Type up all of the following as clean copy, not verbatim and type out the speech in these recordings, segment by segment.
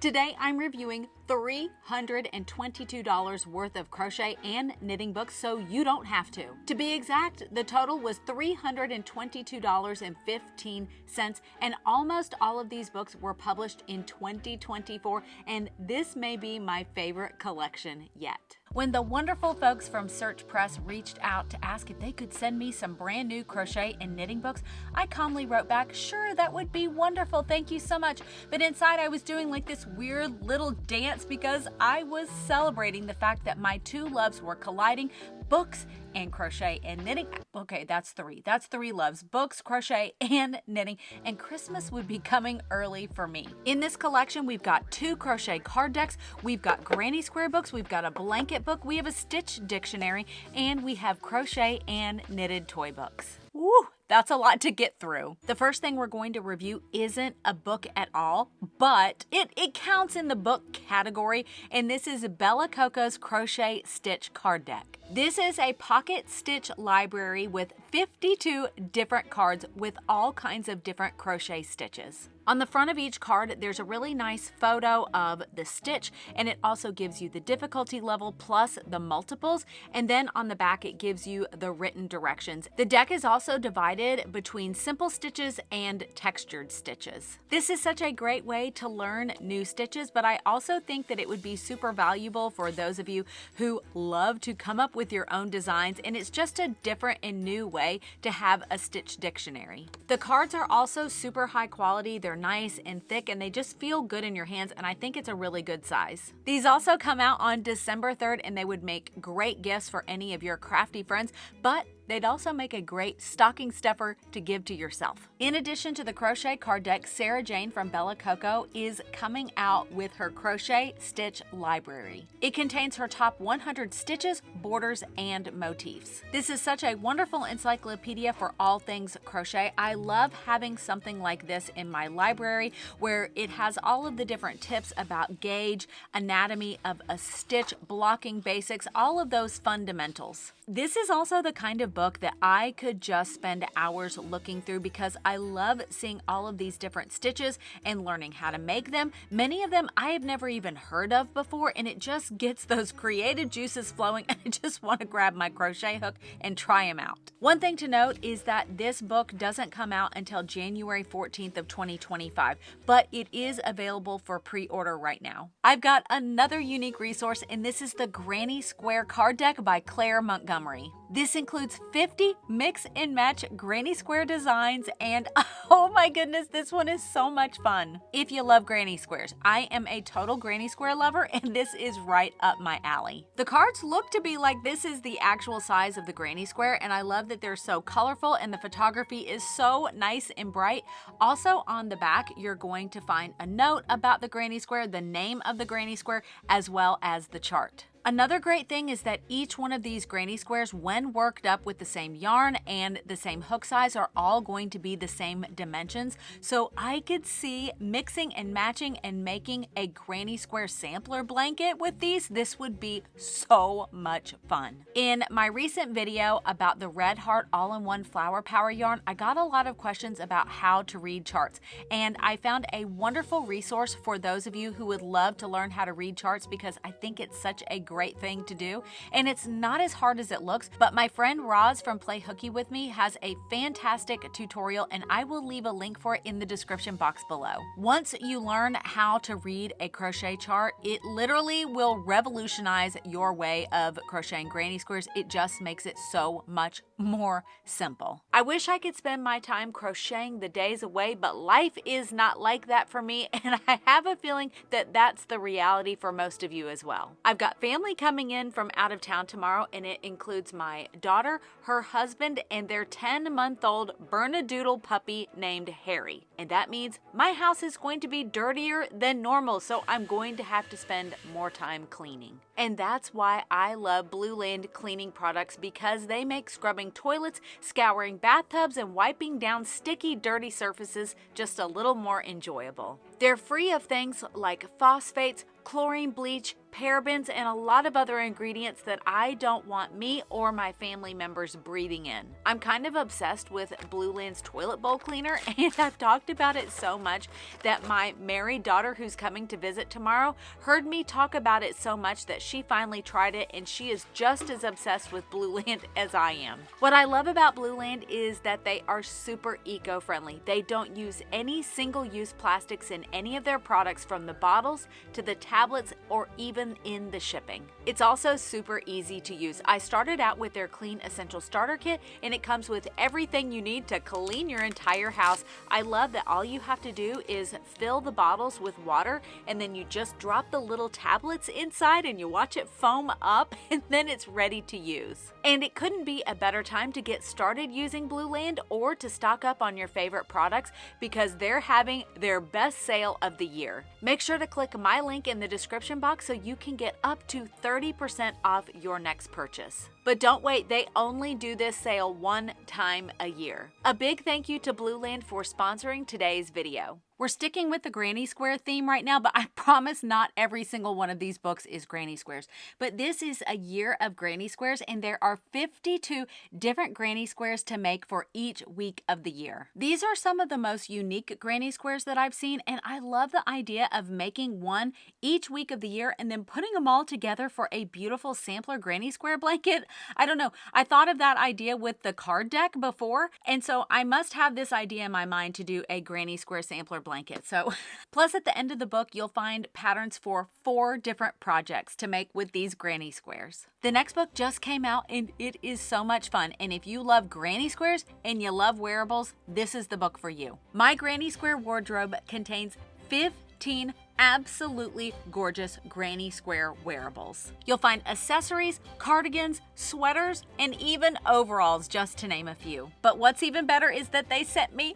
Today I'm reviewing $322 worth of crochet and knitting books so you don't have to. To be exact, the total was $322.15, and almost all of these books were published in 2024, and this may be my favorite collection yet. When the wonderful folks from Search Press reached out to ask if they could send me some brand new crochet and knitting books, I calmly wrote back, sure, that would be wonderful, thank you so much. But inside I was doing like this weird little dance because I was celebrating the fact that my two loves were colliding, books and crochet and knitting. Okay, that's three loves, books, crochet, and knitting, and Christmas would be coming early for me. In this collection, we've got 2 crochet card decks, we've got granny square books, we've got a blanket book, we have a stitch dictionary, and we have crochet and knitted toy books. Woo! That's a lot to get through. The first thing we're going to review isn't a book at all, but it counts in the book category, and this is Bella Coco's Crochet Stitch Card Deck. This is a pocket stitch library with 52 different cards with all kinds of different crochet stitches. On the front of each card, there's a really nice photo of the stitch, and it also gives you the difficulty level plus the multiples, and then on the back it gives you the written directions. The deck is also divided between simple stitches and textured stitches. This is such a great way to learn new stitches, but I also think that it would be super valuable for those of you who love to come up with your own designs, and it's just a different and new way to have a stitch dictionary. The cards are also super high quality. They're nice and thick, and they just feel good in your hands, and I think it's a really good size. These also come out on December 3rd, and they would make great gifts for any of your crafty friends, but they'd also make a great stocking stuffer to give to yourself. In addition to the crochet card deck, Sarah Jane from Bella Coco is coming out with her crochet stitch library. It contains her top 100 stitches, borders, and motifs. This is such a wonderful encyclopedia for all things crochet. I love having something like this in my library where it has all of the different tips about gauge, anatomy of a stitch, blocking basics, all of those fundamentals. This is also the kind of book that I could just spend hours looking through because I love seeing all of these different stitches and learning how to make them. Many of them I have never even heard of before, and it just gets those creative juices flowing, and I just want to grab my crochet hook and try them out. One thing to note is that this book doesn't come out until January 14th of 2025, but it is available for pre-order right now. I've got another unique resource, and this is the Granny Square Card Deck by Claire Montgomery. This includes 50 mix and match granny square designs, and oh my goodness, this one is so much fun. If you love granny squares, I am a total granny square lover, and this is right up my alley. The cards look to be like this is the actual size of the granny square, and I love that they're so colorful and the photography is so nice and bright. Also on the back, you're going to find a note about the granny square, the name of the granny square, as well as the chart. Another great thing is that each one of these granny squares, when worked up with the same yarn and the same hook size, are all going to be the same dimensions. So I could see mixing and matching and making a granny square sampler blanket with these. This would be so much fun. In my recent video about the Red Heart all-in-one flower power yarn, I got a lot of questions about how to read charts, and I found a wonderful resource for those of you who would love to learn how to read charts because I think it's such a great thing to do, and it's not as hard as it looks. But my friend Roz from Play Hooky With Me has a fantastic tutorial, and I will leave a link for it in the description box below. Once you learn how to read a crochet chart, it literally will revolutionize your way of crocheting granny squares. It just makes it so much more simple. I wish I could spend my time crocheting the days away, but life is not like that for me, and I have a feeling that that's the reality for most of you as well. I've got family coming in from out of town tomorrow, and it includes my daughter, her husband, and their 10-month-old Bernedoodle puppy named Harry. And that means my house is going to be dirtier than normal, so I'm going to have to spend more time cleaning. And that's why I love Blueland cleaning products, because they make scrubbing toilets, scouring bathtubs, and wiping down sticky, dirty surfaces just a little more enjoyable. They're free of things like phosphates, chlorine bleach, parabens, and a lot of other ingredients that I don't want me or my family members breathing in. I'm kind of obsessed with Blueland's toilet bowl cleaner, and I've talked about it so much that my married daughter, who's coming to visit tomorrow, heard me talk about it so much that she finally tried it, and she is just as obsessed with Blueland as I am. What I love about Blueland is that they are super eco-friendly. They don't use any single-use plastics in any of their products, from the bottles to the tablets or even in the shipping. It's also super easy to use. I started out with their Clean Essential Starter Kit, and it comes with everything you need to clean your entire house. I love that all you have to do is fill the bottles with water, and then you just drop the little tablets inside and you watch it foam up, and then it's ready to use. And it couldn't be a better time to get started using Blueland or to stock up on your favorite products, because they're having their best sale of the year. Make sure to click my link in the description box so you can get up to 30% off your next purchase. But don't wait, they only do this sale one time a year. A big thank you to Blueland for sponsoring today's video. We're sticking with the Granny Square theme right now, but I promise not every single one of these books is Granny Squares. But this is a year of Granny Squares, and there are 52 different Granny Squares to make for each week of the year. These are some of the most unique Granny Squares that I've seen, and I love the idea of making one each week of the year and then putting them all together for a beautiful sampler Granny Square blanket. I don't know, I thought of that idea with the card deck before, and so I must have this idea in my mind to do a Granny Square sampler blanket. So, plus at the end of the book, you'll find patterns for 4 different projects to make with these Granny Squares. The next book just came out, and it is so much fun. And if you love Granny Squares and you love wearables, this is the book for you. My Granny Square wardrobe contains 15 absolutely gorgeous Granny Square wearables. You'll find accessories, cardigans, sweaters, and even overalls, just to name a few. But what's even better is that they sent me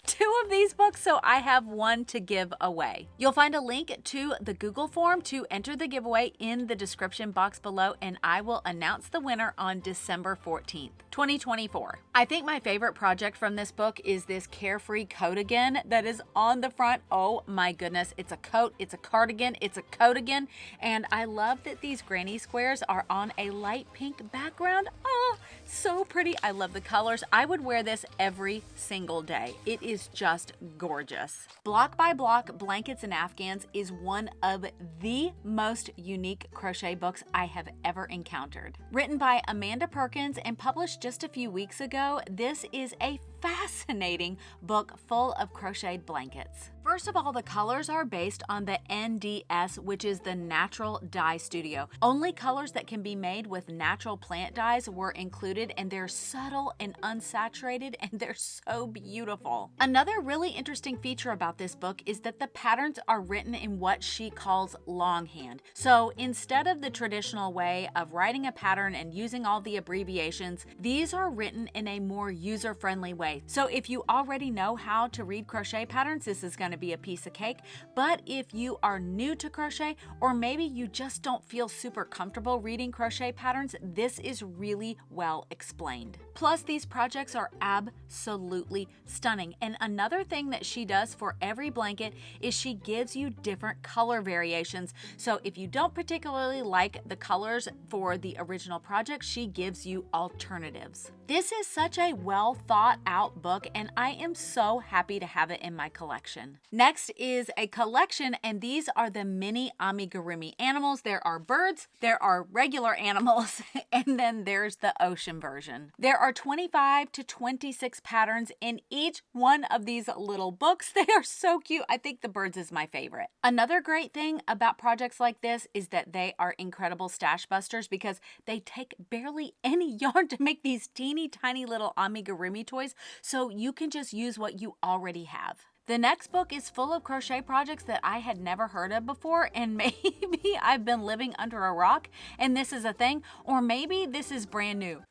2 of these books, so I have 1 to give away. You'll find a link to the Google form to enter the giveaway in the description box below, and I will announce the winner on December 14th, 2024. I think my favorite project from this book is this Carefree Coatigan that is on the front. Oh my goodness, it's a coat, it's a cardigan, it's a coatigan, and I love that these Granny Squares are on a light pink background. Oh, so pretty. I love the colors. I would wear this every single day. It is just gorgeous. Block by Block Blankets and Afghans is one of the most unique crochet books I have ever encountered. Written by Amanda Perkins and published just a few weeks ago, this is a fascinating book full of crocheted blankets. First of all, the colors are based on the NDS, which is the Natural Dye Studio. Only colors that can be made with natural plant dyes were included, and they're subtle and unsaturated, and they're so beautiful. Another really interesting feature about this book is that the patterns are written in what she calls longhand. So instead of the traditional way of writing a pattern and using all the abbreviations, these are written in a more user-friendly way. So if you already know how to read crochet patterns, this is going to be a piece of cake. But if you are new to crochet, or maybe you just don't feel super comfortable reading crochet patterns, this is really well explained. Plus, these projects are absolutely stunning. And another thing that she does for every blanket is she gives you different color variations. So if you don't particularly like the colors for the original project, she gives you alternatives. This is such a well thought out book, and I am so happy to have it in my collection. Next is a collection, and these are the mini Amigurumi animals. There are birds, there are regular animals, and then there's the ocean version. There are 25 to 26 patterns in each one of these little books. They are so cute. I think the birds is my favorite. Another great thing about projects like this is that they are incredible stash busters, because they take barely any yarn to make these teeny tiny little Amigurumi toys, so you can just use what you already have. The next book is full of crochet projects that I had never heard of before, and maybe I've been living under a rock and this is a thing, or maybe this is brand new.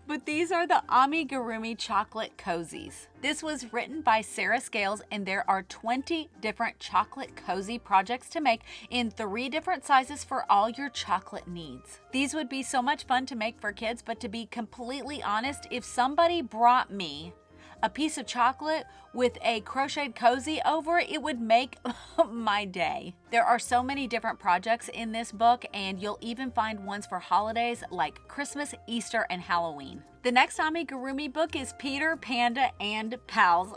But these are the Amigurumi Chocolate Cozies. This was written by Sarah Scales, and there are 20 different chocolate cozy projects to make in 3 different sizes for all your chocolate needs. These would be so much fun to make for kids, but to be completely honest, if somebody brought me a piece of chocolate with a crocheted cozy over it, it would make my day. There are so many different projects in this book, and you'll even find ones for holidays like Christmas, Easter, and Halloween. The next Amigurumi book is Peter, Panda, and Pals.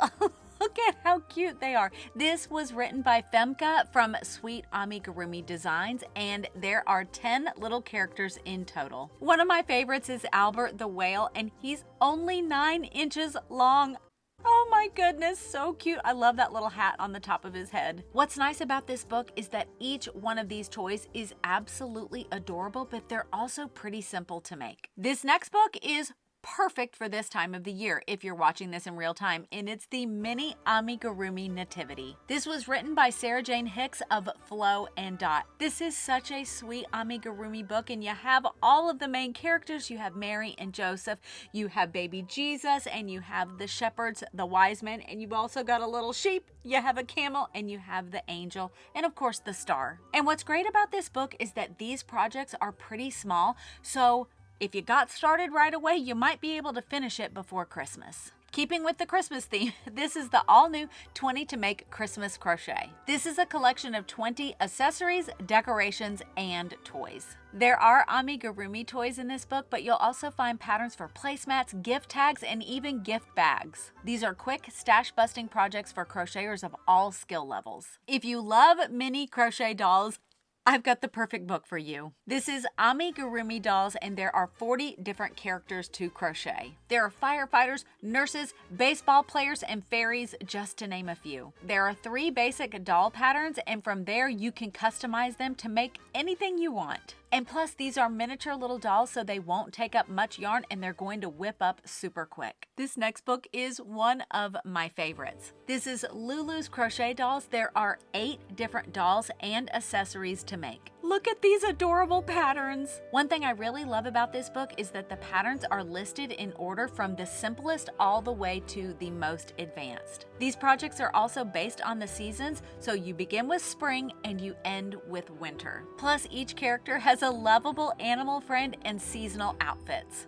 Look at how cute they are. This was written by Femke from Sweet Amigurumi Designs, and there are 10 little characters in total. One of my favorites is Albert the whale, and he's only 9 inches long. Oh my goodness, so cute. I love that little hat on the top of his head. What's nice about this book is that each one of these toys is absolutely adorable, but they're also pretty simple to make. This next book is perfect for this time of the year if you're watching this in real time, and it's the Mini Amigurumi Nativity. This was written by Sarah Jane Hicks of Flo and Dot. This is such a sweet amigurumi book, and you have all of the main characters. You have Mary and Joseph, you have baby Jesus, and you have the shepherds, the wise men, and you've also got a little sheep, you have a camel, and you have the angel, and of course the star. And what's great about this book is that these projects are pretty small, so if you got started right away, you might be able to finish it before Christmas. Keeping with the Christmas theme, this is the all-new 20 to Make Christmas Crochet. This is a collection of 20 accessories, decorations, and toys. There are amigurumi toys in this book, but you'll also find patterns for placemats, gift tags, and even gift bags. These are quick, stash-busting projects for crocheters of all skill levels. If you love mini crochet dolls, I've got the perfect book for you. This is Amigurumi Dolls, and there are 40 different characters to crochet. There are firefighters, nurses, baseball players, and fairies, just to name a few. There are 3 basic doll patterns, and from there you can customize them to make anything you want. And plus, these are miniature little dolls, so they won't take up much yarn, and they're going to whip up super quick. This next book is one of my favorites. This is Lulu's Crochet Dolls. There are 8 different dolls and accessories to make. Look at these adorable patterns. One thing I really love about this book is that the patterns are listed in order from the simplest all the way to the most advanced. These projects are also based on the seasons, so you begin with spring and you end with winter. Plus, each character has a lovable animal friend and seasonal outfits.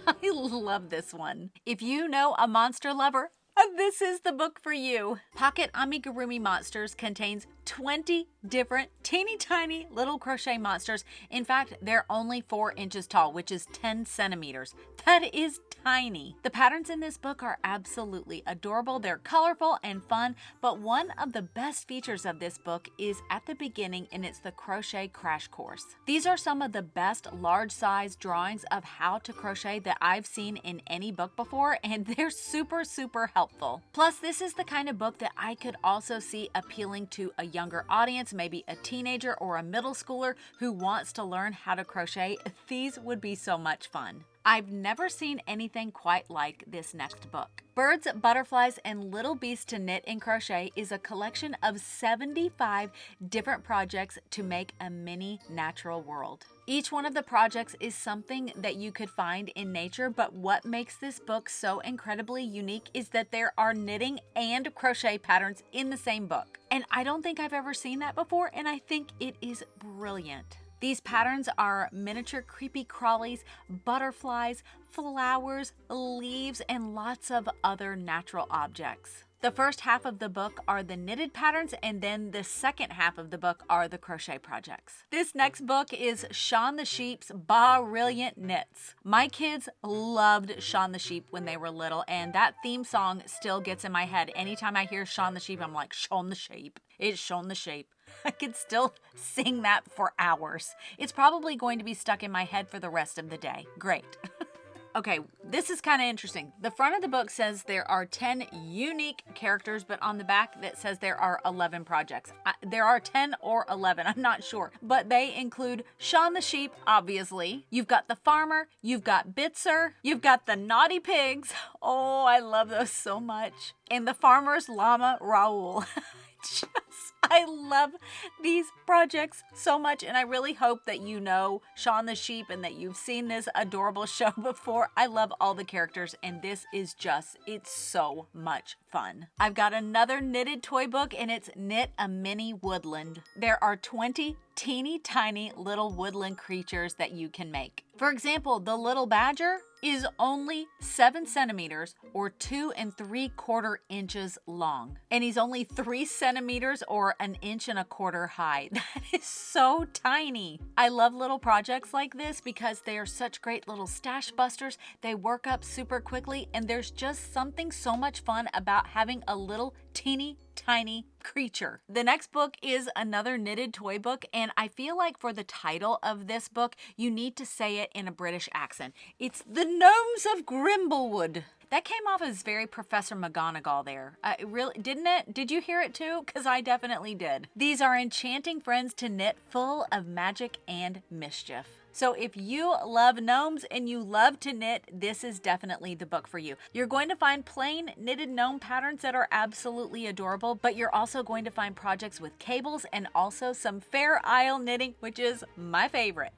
I love this one. If you know a monster lover, this is the book for you. Pocket Amigurumi Monsters contains 20 different teeny tiny little crochet monsters. In fact, they're only 4 inches tall, which is 10 centimeters. That is tiny. The patterns in this book are absolutely adorable. They're colorful and fun, but one of the best features of this book is at the beginning, and it's the crochet crash course. These are some of the best large size drawings of how to crochet that I've seen in any book before, and they're super helpful. Plus, this is the kind of book that I could also see appealing to a younger audience, maybe a teenager or a middle schooler who wants to learn how to crochet. These would be so much fun. I've never seen anything quite like this next book. Birds, Butterflies, and Little Beasts to Knit and Crochet is a collection of 75 different projects to make a mini natural world. Each one of the projects is something that you could find in nature, but what makes this book so incredibly unique is that there are knitting and crochet patterns in the same book. And I don't think I've ever seen that before, and I think it is brilliant. These patterns are miniature creepy crawlies, butterflies, flowers, leaves, and lots of other natural objects. The first half of the book are the knitted patterns, and then the second half of the book are the crochet projects. This next book is Shaun the Sheep's Brilliant Knits. My kids loved Shaun the Sheep when they were little, and that theme song still gets in my head. Anytime I hear Shaun the Sheep, I'm like, Shaun the Sheep. It's Shaun the Sheep. I could still sing that for hours. It's probably going to be stuck in my head for the rest of the day. Great. Okay, this is kind of interesting. The front of the book says there are 10 unique characters, but on the back that says there are 11 projects. There are 10 or 11, I'm not sure. But they include Shaun the Sheep, obviously. You've got the farmer, you've got Bitzer, you've got the naughty pigs. Oh, I love those so much. And the farmer's llama, Raoul. I love these projects so much, and I really hope that you know Shaun the Sheep and that you've seen this adorable show before. I love all the characters, and this is it's so much fun. I've got another knitted toy book, and it's Knit a Mini Woodland. There are 20 teeny tiny little woodland creatures that you can make. For example, the little badger is only 7 centimeters or 2 3/4 inches long. And he's only 3 centimeters or 1 1/4 inches high. That is so tiny. I love little projects like this because they are such great little stash busters. They work up super quickly, and there's just something so much fun about having a little teeny tiny creature. The next book is another knitted toy book, and I feel like for the title of this book, you need to say it in a British accent. It's The Gnomes of Grimblewood. That came off as very Professor McGonagall there. Really, didn't it? Did you hear it too? Because I definitely did. These are enchanting friends to knit, full of magic and mischief. So if you love gnomes and you love to knit, this is definitely the book for you. You're going to find plain knitted gnome patterns that are absolutely adorable, but you're also going to find projects with cables and also some Fair Isle knitting, which is my favorite.